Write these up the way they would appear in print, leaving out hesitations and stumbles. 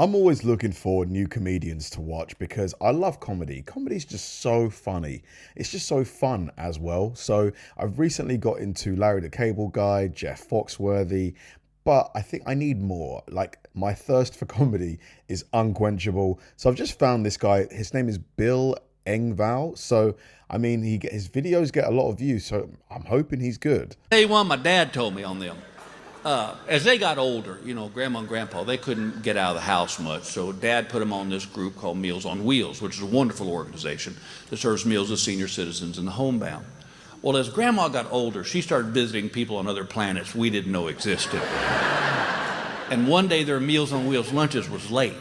I'm always looking for new comedians to watch because I love comedy. Comedy's just so funny. It's just so fun as well. So I've recently got into Larry the Cable Guy, Jeff Foxworthy, but I think I need more. Like, my thirst for comedy is unquenchable. So I've just found this guy. His name is Bill Engvall. So, I mean, his videos get a lot of views, so I'm hoping he's good. Tell you one my dad told me on them. As they got older, you know, Grandma and Grandpa, they couldn't get out of the house much, so Dad put them on this group called Meals on Wheels, which is a wonderful organization that serves meals to senior citizens and the homebound. Well, as Grandma got older, she started visiting people on other planets we didn't know existed. And one day their Meals on Wheels lunches was late,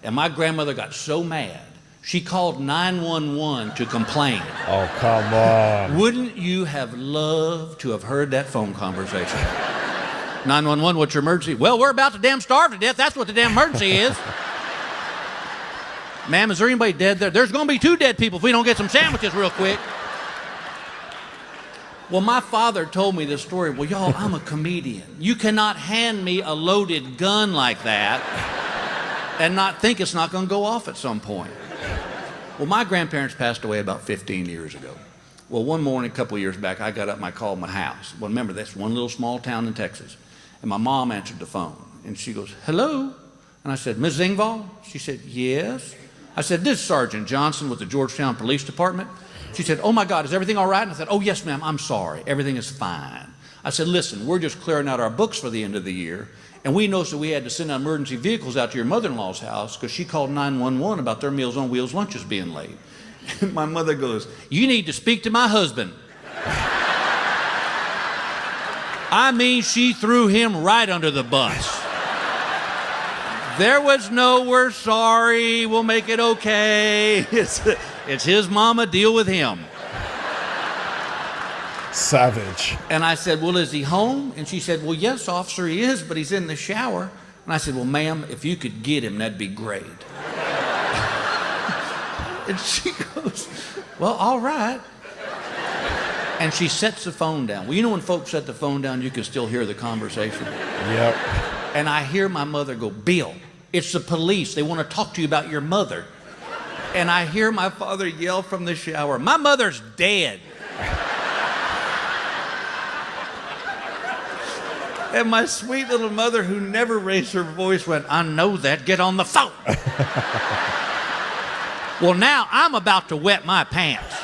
and my grandmother got so mad, she called 911 to complain. Oh, come on. Wouldn't you have loved to have heard that phone conversation? 911, what's your emergency? Well, we're about to damn starve to death. That's what the damn emergency is. Ma'am, is there anybody dead there? There's going to be 2 dead people if we don't get some sandwiches real quick. Well, my father told me this story. Well, y'all, I'm a comedian. You cannot hand me a loaded gun like that and not think it's not going to go off at some point. Well, my grandparents passed away about 15 years ago. Well, one morning, a couple of years back, I got up and I called my house. Well, remember, that's one little small town in Texas. And my mom answered the phone, and she goes, hello? And I said, Ms. Engvall? She said, yes. I said, this is Sergeant Johnson with the Georgetown Police Department. She said, oh my God, is everything all right? And I said, oh yes, ma'am, I'm sorry. Everything is fine. I said, listen, we're just clearing out our books for the end of the year, and we noticed that we had to send out emergency vehicles out to your mother-in-law's house because she called 911 about their Meals on Wheels lunches being late. And my mother goes, you need to speak to my husband. I mean, she threw him right under the bus. There was no, we're sorry, we'll make it okay. It's his mama, deal with him. Savage. And I said, well, is he home? And she said, well, yes, officer, he is, but he's in the shower. And I said, well, ma'am, if you could get him, that'd be great. And she goes, well, all right. And she sets the phone down. Well, you know when folks set the phone down, you can still hear the conversation. Yep. And I hear my mother go, Bill, it's the police. They want to talk to you about your mother. And I hear my father yell from the shower, my mother's dead. And my sweet little mother, who never raised her voice, went, I know that, get on the phone. Well, now I'm about to wet my pants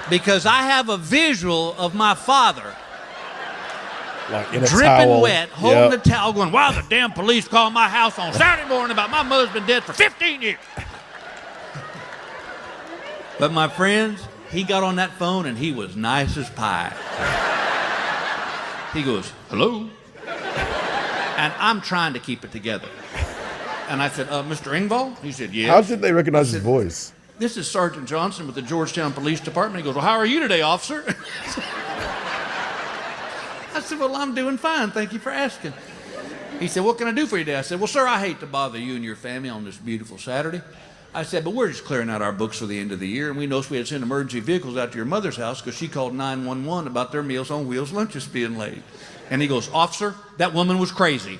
because I have a visual of my father like in a dripping towel. wet, holding Yep. the towel, going, why the damn police called my house on Saturday morning about my mother's been dead for 15 years. But my friends, he got on that phone and he was nice as pie. He goes, hello? And I'm trying to keep it together. And I said, Mr. Engvall? He said, yes. How did they recognize his voice? This is Sergeant Johnson with the Georgetown Police Department. He goes, well, how are you today, officer? I said, well, I'm doing fine. Thank you for asking. He said, what can I do for you today? I said, well, sir, I hate to bother you and your family on this beautiful Saturday. I said, but we're just clearing out our books for the end of the year, and we noticed we had to send emergency vehicles out to your mother's house because she called 911 about their Meals on Wheels lunches being late. And he goes, officer, that woman was crazy.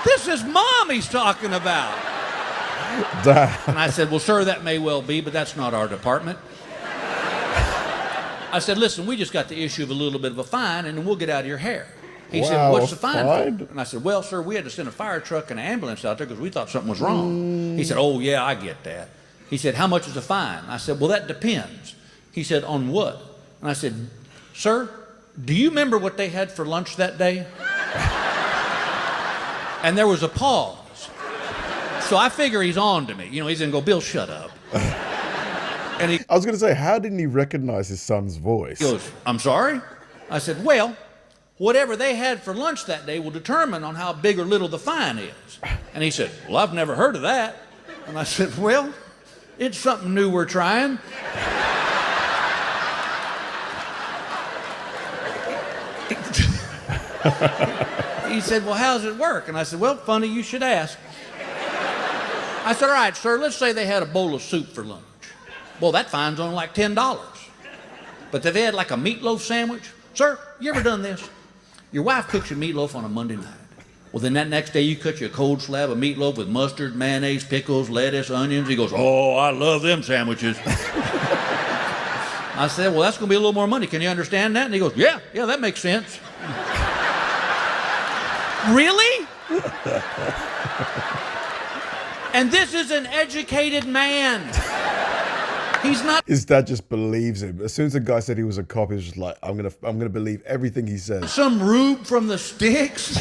This is Mom he's talking about. And I said, well, sir, that may well be, but that's not our department. I said, listen, we just got the issue of a little bit of a fine, and then we'll get out of your hair. He said, what's the fine for? And I said, well, sir, we had to send a fire truck and an ambulance out there because we thought something was wrong. He said, oh, yeah, I get that. He said, how much is the fine? I said, well, that depends. He said, on what? And I said, sir, do you remember what they had for lunch that day? And there was a pause. So I figure he's on to me. You know, he's going to go, Bill, shut up. And I was going to say, how didn't he recognize his son's voice? He goes, I'm sorry? I said, well, whatever they had for lunch that day will determine on how big or little the fine is. And he said, well, I've never heard of that. And I said, well, it's something new we're trying. He said, well, how does it work? And I said, well, funny you should ask. I said, all right, sir, let's say they had a bowl of soup for lunch. Well, that fine's only like $10. But if they had like a meatloaf sandwich, sir, you ever done this? Your wife cooks you meatloaf on a Monday night. Well, then that next day you cut you a cold slab of meatloaf with mustard, mayonnaise, pickles, lettuce, onions. He goes, oh, I love them sandwiches. I said, well, that's going to be a little more money. Can you understand that? And he goes, yeah, that makes sense. Really? And this is an educated man. He's not. His dad just believes him. As soon as the guy said he was a cop, he was just like, I'm gonna believe everything he says. Some rube from the sticks.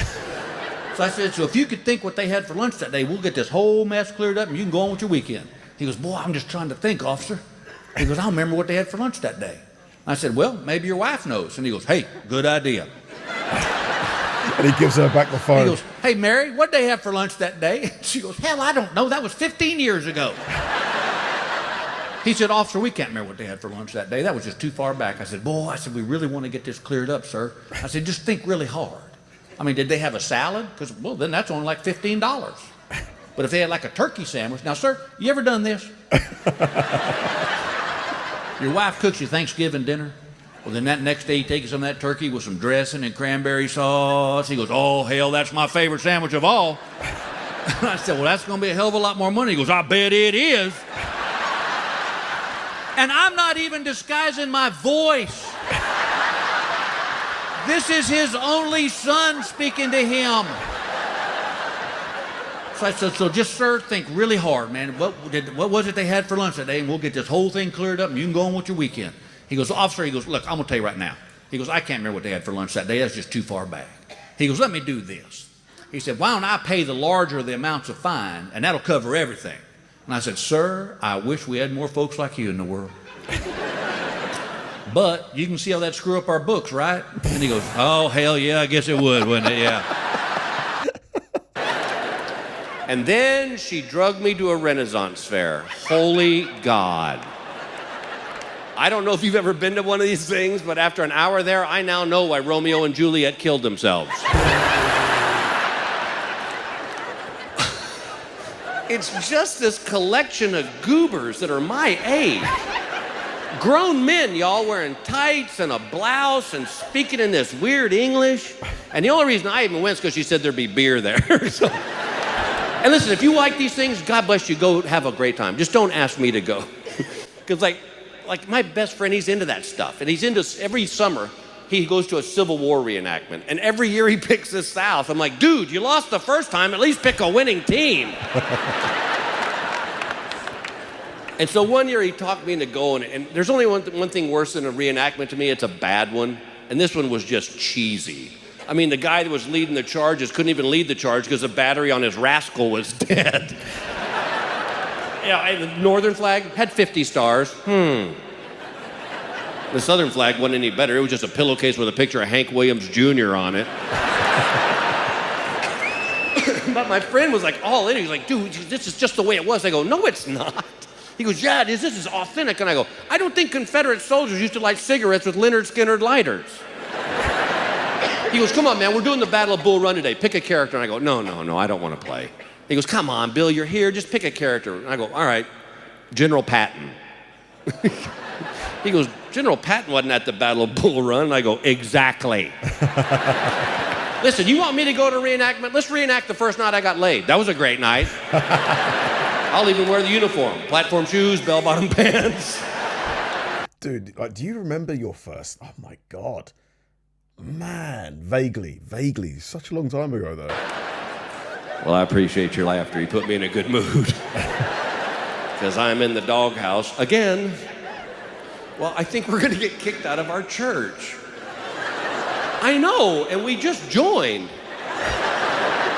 So I said, so if you could think what they had for lunch that day, we'll get this whole mess cleared up and you can go on with your weekend. He goes, boy, I'm just trying to think, officer. He goes, I don't remember what they had for lunch that day. I said, well, maybe your wife knows. And he goes, hey, good idea. And he gives her back the phone. He goes, hey, Mary, what'd they have for lunch that day? She goes, hell, I don't know. That was 15 years ago. He said, officer, we can't remember what they had for lunch that day. That was just too far back. I said, boy, we really want to get this cleared up, sir. I said, just think really hard. I mean, did they have a salad? Because, well, then that's only like $15. But if they had like a turkey sandwich. Now, sir, you ever done this? Your wife cooks you Thanksgiving dinner. Well, then that next day he takes some of that turkey with some dressing and cranberry sauce. He goes, oh, hell, that's my favorite sandwich of all. I said, well, that's going to be a hell of a lot more money. He goes, I bet it is. And I'm not even disguising my voice. This is his only son speaking to him. So I said, so just, sir, think really hard, man. What was it they had for lunch that day? And we'll get this whole thing cleared up and you can go on with your weekend. He goes, officer, he goes, look, I'm going to tell you right now. He goes, I can't remember what they had for lunch that day. That's just too far back. He goes, let me do this. He said, why don't I pay the larger the amounts of fine and that'll cover everything. And I said, sir, I wish we had more folks like you in the world. But you can see how that screw up our books, right? And he goes, oh, hell yeah, I guess it would, wouldn't it? Yeah. And then she drugged me to a Renaissance fair. Holy God. I don't know if you've ever been to one of these things, but after an hour there, I now know why Romeo and Juliet killed themselves. It's just this collection of goobers that are my age. Grown men, y'all, wearing tights and a blouse and speaking in this weird English. And the only reason I even went is because she said there'd be beer there. So, and listen, if you like these things, God bless you, go have a great time. Just don't ask me to go. Because like my best friend, he's into that stuff. And he's into, every summer, he goes to a Civil War reenactment. And every year he picks the South. I'm like, dude, you lost the first time, at least pick a winning team. And so one year he talked me into going, and there's only one thing worse than a reenactment to me, it's a bad one. And this one was just cheesy. I mean, the guy that was leading the charges couldn't even lead the charge because the battery on his rascal was dead. Yeah, the northern flag had 50 stars. The southern flag wasn't any better. It was just a pillowcase with a picture of Hank Williams Jr. on it. But my friend was like all in. He was like, dude, this is just the way it was. I go, no, it's not. He goes, yeah, it is. This is authentic. And I go, I don't think Confederate soldiers used to light cigarettes with Leonard Skinner lighters. He goes, come on, man, we're doing the Battle of Bull Run today. Pick a character. And I go, no, I don't want to play. He goes, come on, Bill, you're here. Just pick a character. And I go, all right, General Patton. He goes, General Patton wasn't at the Battle of Bull Run. And I go, exactly. Listen, you want me to go to reenactment? Let's reenact the first night I got laid. That was a great night. I'll even wear the uniform. Platform shoes, bell-bottom pants. Dude, like, do you remember your first? Oh my God. Man, vaguely. Such a long time ago, though. Well, I appreciate your laughter. You put me in a good mood. Because I'm in the doghouse again. Well, I think we're going to get kicked out of our church. I know, and we just joined.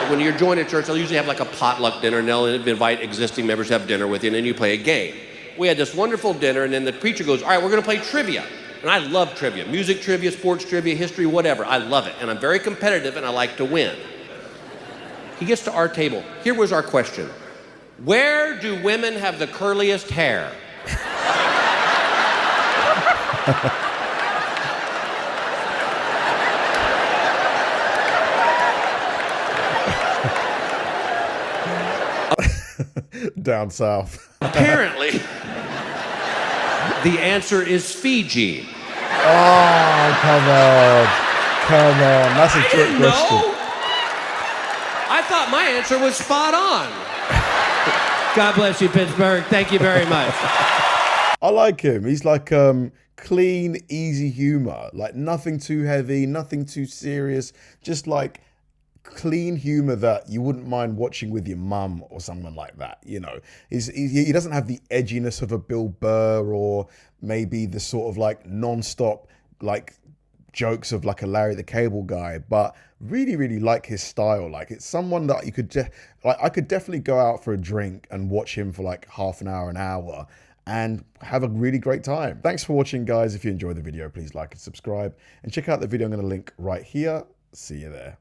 When you're joining a church, they'll usually have like a potluck dinner, and they'll invite existing members to have dinner with you, and then you play a game. We had this wonderful dinner, and then the preacher goes, all right, we're going to play trivia. And I love trivia. Music trivia, sports trivia, history, whatever. I love it. And I'm very competitive, and I like to win. He gets to our table. Here was our question. Where do women have the curliest hair? Down south. Apparently, the answer is Fiji. Oh, come on. That's a trick question. I thought my answer was spot on. God bless you, Pittsburgh. Thank you very much. I like him. He's like clean, easy humor. Like nothing too heavy, nothing too serious. Just like clean humor that you wouldn't mind watching with your mum or someone like that. You know, he doesn't have the edginess of a Bill Burr or maybe the sort of like non-stop like jokes of like a Larry the Cable Guy, but really like his style. Like it's someone that you could like I could definitely go out for a drink and watch him for like half an hour and have a really great time. Thanks for watching, guys. If you enjoyed the video, please like and subscribe and check out the video I'm going to link right here. See you there.